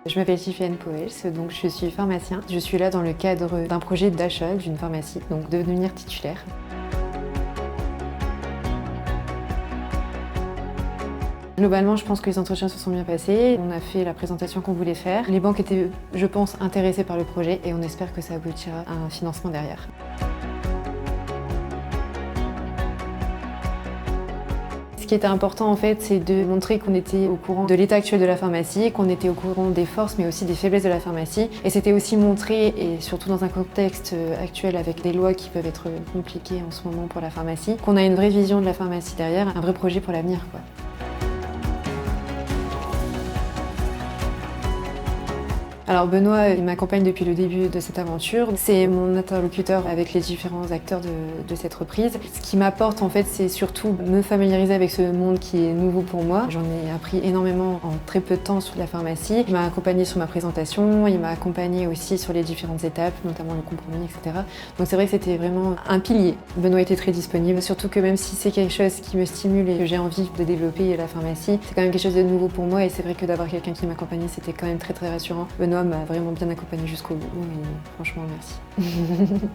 Je m'appelle Tiffany Powels, donc je suis pharmacien. Je suis là dans le cadre d'un projet d'achat d'une pharmacie, donc de devenir titulaire. Globalement, je pense que les entretiens se sont bien passés. On a fait la présentation qu'on voulait faire. Les banques étaient, je pense, intéressées par le projet et on espère que ça aboutira à un financement derrière. Ce qui était important en fait, c'est de montrer qu'on était au courant de l'état actuel de la pharmacie, qu'on était au courant des forces mais aussi des faiblesses de la pharmacie. Et c'était aussi montrer, et surtout dans un contexte actuel avec des lois qui peuvent être compliquées en ce moment pour la pharmacie, qu'on a une vraie vision de la pharmacie derrière, un vrai projet pour l'avenir, quoi. Alors Benoît, il m'accompagne depuis le début de cette aventure. C'est mon interlocuteur avec les différents acteurs de cette reprise. Ce qui m'apporte en fait, c'est surtout me familiariser avec ce monde qui est nouveau pour moi. J'en ai appris énormément en très peu de temps sur la pharmacie. Il m'a accompagné sur ma présentation, il m'a accompagné aussi sur les différentes étapes, notamment le compromis, etc. Donc c'est vrai que c'était vraiment un pilier. Benoît était très disponible, surtout que même si c'est quelque chose qui me stimule et que j'ai envie de développer la pharmacie, c'est quand même quelque chose de nouveau pour moi et c'est vrai que d'avoir quelqu'un qui m'accompagnait, c'était quand même très rassurant. Benoît m'a vraiment bien accompagnée jusqu'au bout et franchement merci.